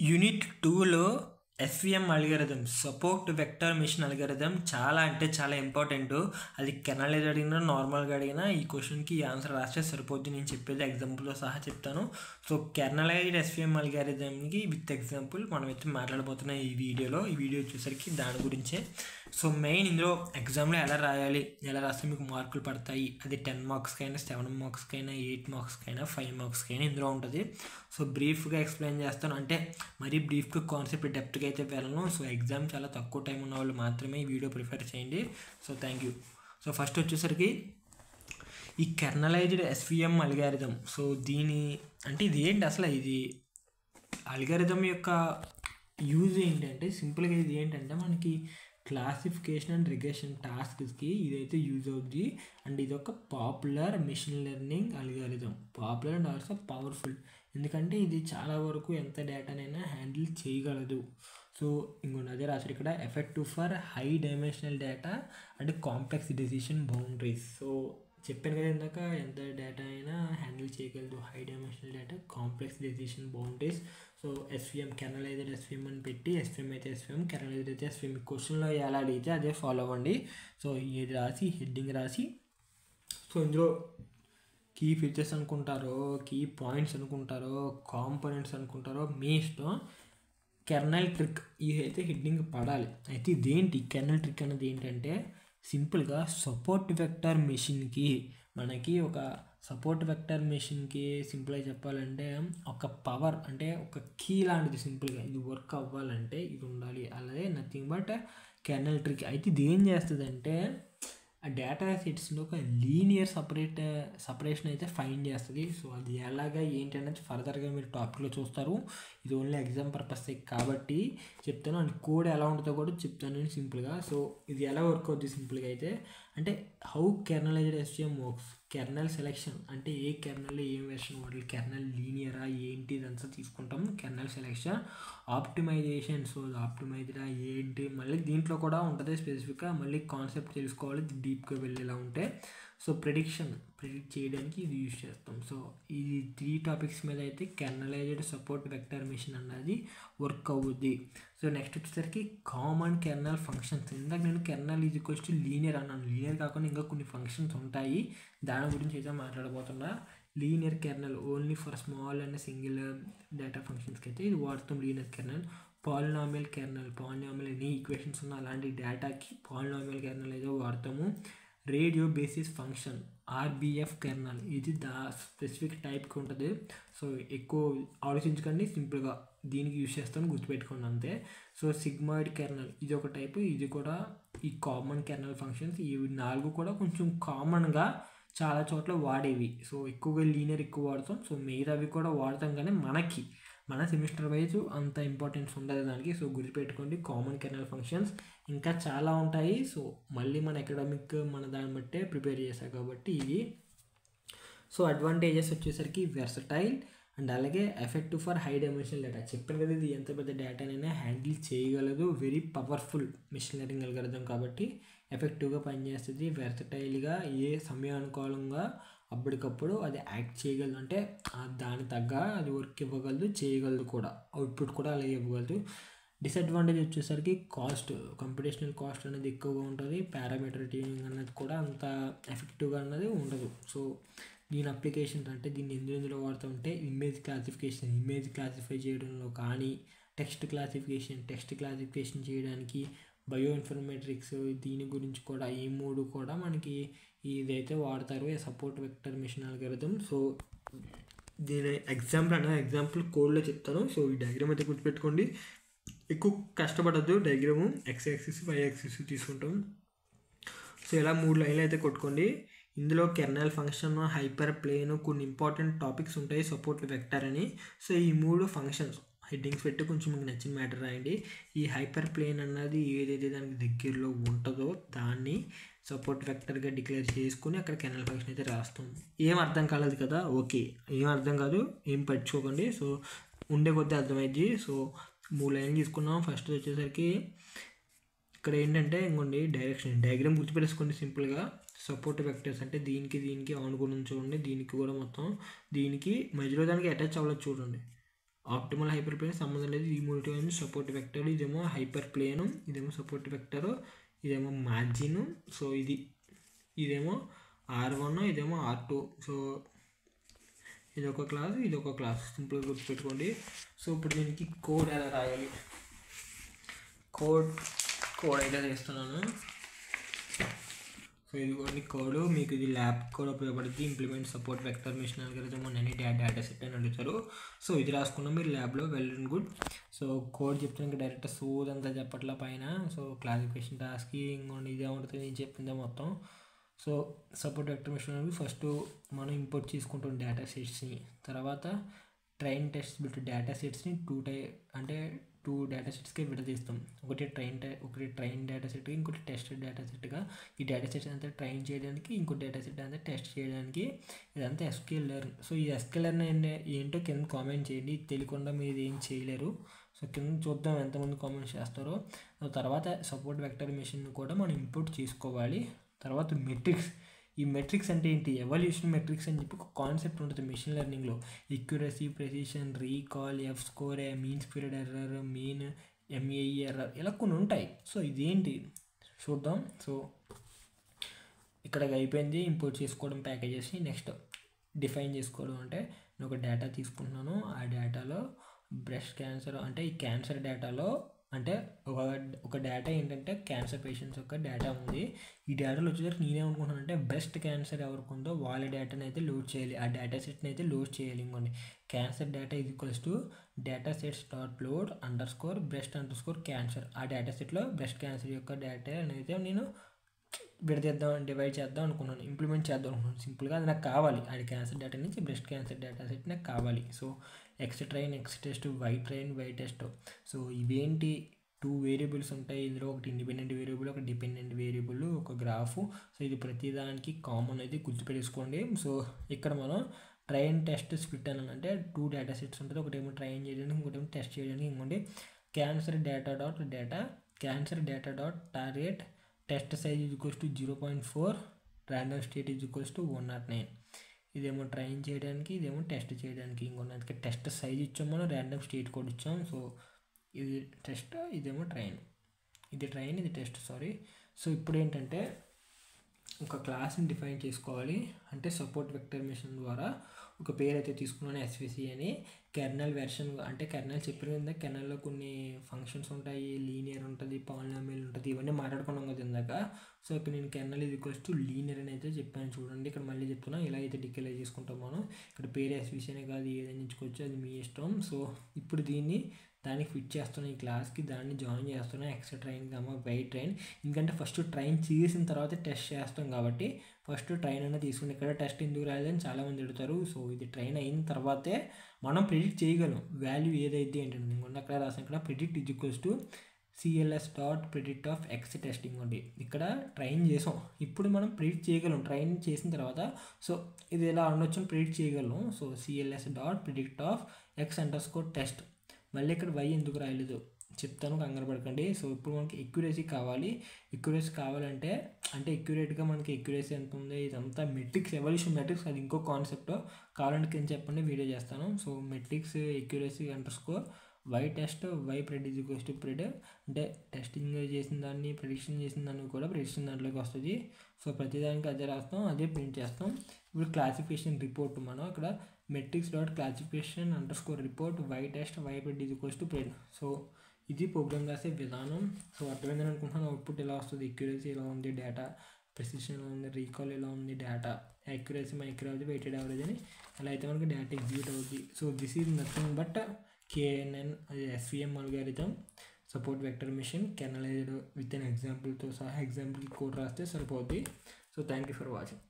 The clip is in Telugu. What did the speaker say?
యూనిట్ 2లో SVM algorithm support vector machine algorithm చాలా అంటే చాలా ఇంపార్టెంట్. అది కెనాలైజ్ అడిగినా నార్మల్గా అడిగినా ఈ క్వశ్చన్కి ఆన్సర్ రాస్తే సరిపోద్ది. నేను చెప్పేది ఎగ్జాంపుల్తో సహా చెప్తాను. సో కెర్నలైజ్డ్ ఎస్విఎం అల్గోరిథంకి విత్ ఎగ్జాంపుల్ మనం అయితే మాట్లాడబోతున్నాం ఈ వీడియో వచ్చేసరికి దాని గురించే. సో మెయిన్ ఇందులో ఎగ్జామ్లో ఎలా రాయాలి, ఎలా రాస్తే మీకు మార్కులు పడతాయి, అది 10 మార్క్స్కైనా 7 మార్క్స్కైనా 8 మార్క్స్కైనా 5 మార్క్స్కైనా ఇందులో ఉంటుంది. సో బ్రీఫ్గా ఎక్స్ప్లెయిన్ చేస్తాను, అంటే మరీ బ్రీఫ్గా కాన్సెప్ట్ డెప్త్గా అయితే వెళ్ళను. సో ఎగ్జామ్ చాలా తక్కువ టైం ఉన్న వాళ్ళు మాత్రమే ఈ వీడియో ప్రిఫర్ చేయండి. So thank you. So first వచ్చేసరికి ఈ కెర్నలైజ్డ్ ఎస్విఎం అల్గోరిథం. సో ఇది ఏంటి అసలు, ఇది అల్గోరిథం యొక్క యూజ్ ఏంటంటే సింపుల్గా ఇది ఏంటంటే మనకి క్లాసిఫికేషన్ అండ్ రిగ్రెషన్ టాస్క్స్కి ఇదైతే యూజ్ అవుద్ది. అండ్ ఇది ఒక popular machine learning algorithm, popular and also powerful. ఎందుకంటే ఇది చాలా వరకు ఎంత డేటానైనా హ్యాండిల్ చేయగలదు. సో ఇంకొన్ని అదే రాశారు ఇక్కడ, effective for high dimensional data and complex decision boundaries. So చెప్పాను కదా ఇందాక, ఎంత డేటా అయినా హ్యాండిల్ చేయగలదు, high dimensional data, complex decision boundaries. So SVM, kernelized SVM అని పెట్టి, ఎస్విఎం అయితే ఎస్విఎం, కెర్నలైజ్డ్ అయితే ఎస్విఎం. క్వశ్చన్లో ఎలా అడిగితే అదే ఫాలో అవ్వండి. సో ఇది రాసి హెడ్డింగ్ రాసి, సో ఇందులో కీ ఫీచర్స్ అనుకుంటారో, కీ పాయింట్స్ అనుకుంటారో, కాంపోనెంట్స్ అనుకుంటారో మీ ఇష్టం. కెర్నల్ ట్రిక్ ఇది అయితే హెడ్డింగ్ పడాలి. అయితే ఇదేంటి కెర్నల్ ట్రిక్ అనేది ఏంటంటే సింపుల్గా సపోర్ట్ వెక్టర్ మెషిన్కి, మనకి ఒక సపోర్ట్ వెక్టర్ మెషిన్కి సింపుల్గా చెప్పాలంటే ఒక పవర్, అంటే ఒక కీ లాంటిది. సింపుల్గా ఇది వర్క్ అవ్వాలంటే ఇది ఉండాలి, అలాగే నథింగ్ బట్ కెర్నల్ ట్రిక్. అయితే ఇది ఏం చేస్తుందంటే ఆ డేటా సెట్స్లో ఒక లీనియర్ సపరేషన్ అయితే ఫైండ్ చేస్తుంది. సో అది ఎలాగా ఏంటి అనేది ఫర్దర్గా మీరు టాపిక్లో చూస్తారు. ఇది ఓన్లీ ఎగ్జామ్ పర్పస్ కాబట్టి చెప్తాను. అండ్ కోడ్ ఎలా ఉంటుందో కూడా చెప్తాను నేను సింపుల్గా. సో ఇది ఎలా వర్క్ అవుతుంది సింపుల్గా అయితే, అంటే how kernelized SVM works. Kernel selection అంటే ఏ కెర్నల్లో ఏం వెర్షన్ వాడాలి, కెర్నల్ లీనియరా ఏంటి ఇదంతా తీసుకుంటాం. Kernel selection, optimization. సో ఆప్టిమైజ్డా ఏంటి, మళ్ళీ దీంట్లో కూడా ఉంటుంది స్పెసిఫిక్గా, మళ్ళీ కాన్సెప్ట్ తెలుసుకోవాలి డీప్గా వెళ్ళేలా ఉంటే. సో ప్రిడిక్ట్ చేయడానికి ఇది యూజ్ చేస్తాం. సో ఈ 3 టాపిక్స్ మీద అయితే కెర్నలైజ్డ్ సపోర్ట్ వెక్టర్ మెషిన్ అన్నది వర్క్ అవుద్ది. సో నెక్స్ట్ వచ్చేసరికి కామన్ కెర్నల్ ఫంక్షన్స్. ఇందాక నేను kernel is equals to linear అన్నాను. లీనియర్ కాకుండా ఇంకా కొన్ని ఫంక్షన్స్ ఉంటాయి, దాని గురించి అయితే మాట్లాడబోతున్నా. Linear kernel only for small and single data ఫంక్షన్స్కి అయితే ఇది వాడుతాం linear kernel. Polynomial kernel, polynomial ఎన్ని ఈక్వేషన్స్ ఉన్న అలాంటి డేటాకి పాలినామియల్ కెర్నల్ అయితే వాడతాము. Radio basis function, RBF kernel, ఇది స్పెసిఫిక్ టైప్కి ఉంటుంది. సో ఎక్కువ ఆలోచించకండి, సింపుల్గా దీనికి యూజ్ చేస్తాను, గుర్తుపెట్టుకోండి అంతే. సో సిగ్మాయిడ్ కెర్నల్ ఇది ఒక టైపు, ఇది కూడా ఈ కామన్ కెర్నల్ ఫంక్షన్స్. ఇవి 4 కూడా కొంచెం కామన్గా చాలా చోట్ల వాడేవి. సో ఎక్కువగా లీనియర్ ఎక్కువ వాడతాం. సో మిగతావి కూడా వాడతాం, కానీ మన సెమిస్టర్ వైజ్ అంత ఇంపార్టెన్స్ ఉండదు దానికి. సో గుర్తుపెట్టుకోండి కామన్ కెర్నల్ ఫంక్షన్స్. ఇంకా చాలా ఉంటాయి. సో మళ్ళీ మన అకాడమిక్ మన దాన్ని బట్టే ప్రిపేర్ చేశాం కాబట్టి ఇది. సో అడ్వాంటేజెస్ వచ్చేసరికి వెర్సటైల్ అండ్ అలాగే effective for high dimensional data. చెప్పాను కదా ఇది ఎంత పెద్ద డేటానైనా హ్యాండిల్ చేయగలదు. Very powerful machine learning algorithm కాబట్టి ఎఫెక్టివ్గా పనిచేస్తుంది. వెర్సటైల్గా ఏ సమయానుకూలంగా అప్పటికప్పుడు అది యాక్ట్ చేయగలదు, అంటే దాని తగ్గ అది వర్క్ ఇవ్వగలదు, చేయగలదు కూడా, అవుట్పుట్ కూడా అలాగే ఇవ్వగలదు. డిసడ్వాంటేజ్ వచ్చేసరికి కాస్ట్, కంప్యూటేషనల్ కాస్ట్ అనేది ఎక్కువగా ఉంటుంది. పారామీటర్ ట్యూనింగ్ అనేది కూడా అంత ఎఫెక్టివ్గా అన్నది ఉండదు. సో దీని అప్లికేషన్స్ అంటే దీన్ని ఎందులో వాడుతుంటే ఇమేజ్ క్లాసిఫై చేయడంలో కానీ, టెక్స్ట్ క్లాసిఫికేషన్ చేయడానికి, బయో ఇన్ఫర్మేటిక్స్ దీని గురించి కూడా, ఈ 3 కూడా మనకి ఇదైతే వాడతారు support vector machine algorithm. So దీని ఎగ్జాంపుల్ కోడ్లో చెప్తాను. సో ఈ డయాగ్రామ్ అయితే గుర్తుపెట్టుకోండి, ఎక్కువ కష్టపడద్దు. Diagram X axis Y axis తీసుకుంటాం. సో ఇలా 3 లైన్లు అయితే కొట్టుకోండి. ఇందులో కెర్నల్ ఫంక్షన్, హైపర్ ప్లేన్, కొన్ని ఇంపార్టెంట్ టాపిక్స్ ఉంటాయి సపోర్ట్ వెక్టర్ అని. సో ఈ 3 ఫంక్షన్స్ హెడ్డింగ్స్ పెట్టి కొంచెం మీకు నచ్చిన మ్యాటర్ రాయండి. ఈ హైపర్ ప్లేన్ అన్నది ఏదైతే దానికి దగ్గరలో ఉంటుందో దాన్ని సపోర్ట్ వెక్టర్గా డిక్లేర్ చేసుకుని అక్కడ కెర్నల్ ఫంక్షన్ అయితే రాస్తాం. ఏం అర్థం కాలేదు కదా, ఓకే, ఏం అర్థం కాదు, ఏం పట్టుకోకండి. సో ఉండే కొద్దీ అర్థమైంది. సో 3 లైన్లు తీసుకున్నాం. ఫస్ట్ వచ్చేసరికి ఇక్కడ ఏంటంటే ఇంకోండి డయాగ్రామ్ గుర్తుపెట్టేసుకోండి సింపుల్గా. సపోర్ట్ వెక్టర్స్ అంటే దీనికి ఆనుకుని చూడండి, దీనికి కూడా మొత్తం దీనికి మధ్యలో దానికి అటాచ్ అవ్వలేదు చూడండి. ఆప్టిమల్ హైపర్ ప్లేన్ సంబంధం లేదు. ఈ మూడు సపోర్ట్ వెక్టర్, ఇదేమో హైపర్ ప్లేను, ఇదేమో సపోర్ట్ వెక్టరు, ఇదేమో మార్జిన్. సో ఇదేమో R1, ఇదేమో R2. సో ఇది ఒక క్లాస్, ఇది ఒక క్లాస్, సింపుల్గా గుర్తుపెట్టుకోండి. సో ఇప్పుడు దీనికి కోడ్ ఎలా రాయాలి, కోడ్ అయితే చేస్తున్నాను. సో ఇది కొన్ని కోడ్ మీకు ఇది ల్యాబ్ కోడ్ ఉపయోగపడుతుంది. Implement support vector machine algorithm అని డేటా సెట్ అని అడుగుతారు. సో ఇది రాసుకున్నాం మీరు ల్యాబ్లో, well and good. So code చెప్తున్నాక డైరెక్ట్ సోదంతా చెప్పట్ల పైన. సో క్లాసిఫికేషన్ టాస్క్ ఇంకోండి ఇదే ఉంటుంది నేను చెప్పిందే మొత్తం. సో సపోర్ట్ వెక్టర్ మెషిన్ అనేది ఫస్ట్ మనం ఇంపోర్ట్ చేసుకుంటాం డేటా సెట్స్ని. తర్వాత ట్రైన్ టెస్ట్ బిట్ డేటా సెట్స్ని టూ డేటా సెట్స్కి విడదీస్తాం. ఒకటి ట్రైన్ డేటా సెట్, ఇంకోటి టెస్ట్ డేటా సెట్గా. ఈ డేటా సెట్స్ అంతా ట్రైన్ చేయడానికి, ఇంకో డేటా సెట్ అంతా టెస్ట్ చేయడానికి. ఇదంతా ఎస్క్యూఎల్ లెర్న్. సో ఈ ఎస్క్యూఎల్ లెర్న్ ఏంటో కింద కామెంట్ చేయండి, తెలియకుండా మీరు ఏం చేయలేరు. సో కింద చూద్దాం ఎంతమంది కామెంట్స్ చేస్తారో. తర్వాత సపోర్ట్ వెక్టర్ మెషిన్ కూడా మనం ఇంపోర్ట్ చేసుకోవాలి. తర్వాత మెట్రిక్స్. ఈ మెట్రిక్స్ అంటే ఏంటి, ఎవల్యూషన్ మెట్రిక్స్ అని చెప్పి ఒక కాన్సెప్ట్ ఉంటుంది మెషిన్ లెర్నింగ్లో. Accuracy, precision, recall, F score, mean squared error, mean MAE error, ఇలా కొన్ని ఉంటాయి. సో ఇదేంటి చూద్దాం. సో ఇక్కడ అయిపోయింది ఇంపోర్ట్ చేసుకోవడం ప్యాకేజెస్ని. నెక్స్ట్ డిఫైన్ చేసుకోవడం అంటే నేను ఒక డేటా తీసుకుంటున్నాను. ఆ డేటాలో బ్రెస్ట్ క్యాన్సర్ అంటే ఈ క్యాన్సర్ డేటాలో అంటే ఒక డేటా ఏంటంటే క్యాన్సర్ పేషెంట్స్ యొక్క డేటా ఉంది. ఈ డేటాలో వచ్చేసరికి నేనేమనుకుంటున్నాను అంటే బ్రెస్ట్ క్యాన్సర్ ఎవరికి ఉందో వాళ్ళ డేటాని అయితే లోడ్ చేయాలి, ఆ డేటా సెట్ని అయితే లోడ్ చేయాలి. ఇంకోండి cancer data data sets dot load _breast_ cancer. ఆ డేటా సెట్లో బ్రెస్ట్ క్యాన్సర్ యొక్క డేటా అయితే నేను డివైడ్ చేద్దాం అనుకున్నాను, ఇంప్లిమెంట్ చేద్దాం అనుకున్నాను. సింపుల్గా అది నాకు కావాలి, అది క్యాన్సర్ డేటా నుంచి బ్రెస్ట్ క్యాన్సర్ డేటా సెట్ నాకు కావాలి. So x train, x test, y train, y test. So ఇవేంటి 2 వేరియబుల్స్ ఉంటాయి ఇందులో, ఒకటి ఇండిపెండెంట్ వేరియబుల్, ఒక డిపెండెంట్ వేరియబుల్, ఒక గ్రాఫ్. సో ఇది ప్రతిదానికి కామన్ అయితే గుర్తుపెట్టుకోండి. సో ఇక్కడ మనం ట్రైన్ టెస్ట్ స్ప్లిట్ అని అంటే 2 డేటా సెట్స్ ఉంటుంది. ఒకటేమో ట్రైన్ చేయడానికి, ఇంకోటేమో టెస్ట్ చేయడానికి. ఇంకోటి cancer data dot target test size =0.4, random state =109. ఇదేమో ట్రైన్ చేయడానికి, ఇదేమో టెస్ట్ చేయడానికి. ఇంకొక టెస్ట్ సైజ్ ఇచ్చాం, మనం ర్యాండమ్ స్టేట్ కోడ్ ఇచ్చాం. సో ఇది టెస్ట్, ఇదేమో ట్రైన్, ఇది టెస్ట్, సారీ. సో ఇప్పుడు ఏంటంటే ఒక క్లాస్ని డిఫైన్ చేసుకోవాలి. అంటే సపోర్ట్ వెక్టర్ మెషిన్ ద్వారా ఒక పేరు అయితే తీసుకున్నాను, ఎస్విసి అని. కెర్నల్ వెర్షన్ అంటే కెర్నల్ చెప్పిన కింద కెర్నల్లో కొన్ని ఫంక్షన్స్ ఉంటాయి, లీనియర్ ఉంటుంది, పాలినామియల్ ఉంటుంది, ఇవన్నీ మాట్లాడుకున్నాం కదా ఇందాక. సో ఇక్కడ నేను కెర్నల్ లీనియర్ అని అయితే చెప్పాను చూడండి. ఇక్కడ మళ్ళీ చెప్తున్నా, ఇలా అయితే డిక్లేర్ చేసుకుంటాం మనం. ఇక్కడ పేరు ఎస్విసి అనే కాదు, ఏదైనా ఎంచుకోవచ్చు, అది మీ ఇష్టం. సో ఇప్పుడు దానికి ఫిట్ చేస్తున్నాను ఈ క్లాస్కి, దాన్ని జాయిన్ చేస్తున్నాను ఎక్స్ట్రా ట్రైన్ వై ట్రైన్. ఎందుకంటే ఫస్ట్ ట్రైన్ చేసిన తర్వాత టెస్ట్ చేస్తాం కాబట్టి ఫస్ట్ ట్రైన్ అనేది తీసుకుని. ఇక్కడ టెస్ట్ ఎందుకు రాలేదని చాలామంది అడుగుతారు. సో ఇది ట్రైన్ అయిన తర్వాతే మనం ప్రిడిక్ట్ చేయగలం వాల్యూ ఏదైతే ఏంటంటే. ఇంకొండి అక్కడ రాసాను, ఇక్కడ predict CLS.predict of x testing ఉంది. ఇక్కడ ట్రైన్ చేసాం, ఇప్పుడు మనం ప్రిడిక్ట్ చేయగలం ట్రైన్ చేసిన తర్వాత. సో ఇది ఎలా ఉండొచ్చు ప్రిడిక్ట్ చేయగలం. So CLS.predict of x_test. మళ్ళీ ఇక్కడ y ఎందుకు రాయలేదు చెప్తాను, కంగారు పడకండి. సో ఇప్పుడు మనకి ఎక్యురసీ కావాలంటే అంటే ఎక్యురేట్గా మనకి ఎక్యురసీ ఎంత ఉంది, ఇదంతా మెట్రిక్స్, ఎవల్యూషన్ మెట్రిక్స్, అది ఇంకో కాన్సెప్ట్. కావాలంటే కింద చెప్పండి, వీడియో చేస్తాను. So metrics accuracy _y test y pred pred అంటే టెస్టింగ్ చేసిన దాన్ని ప్రెడిక్షన్ చేసిన దాన్ని కూడా ప్రెడిక్షన్ దాంట్లోకి వస్తుంది. సో ప్రతిదానికి అదే రాస్తాం, అదే ప్రింట్ చేస్తాం. ఇప్పుడు క్లాసిఫికేషన్ రిపోర్ట్ మనం ఇక్కడ metrics.classification_report y test y pred pred. So ఇది ప్రోగ్రామ్ రాసే విధానం. సో అర్థమైందని అనుకుంటున్నాను. అవుట్పుట్ ఎలా వస్తుంది, ఎక్యురసీ ఎలా ఉంది, డేటా ప్రెసిషన్ ఎలా ఉంది, రీకాల్ ఎలా ఉంది, data accuracy, micro average, weighted average అని ఎలా అయితే మనకి డేటా ఎగ్జిక్యూట్ అవుతుంది. So this is nothing but KNN SVM algorithm support vector machine kernelized with an ఎగ్జాంపుల్తో సహా. ఎగ్జాంపుల్కి కోడ్ రాస్తే సరిపోద్ది. So thank you for watching.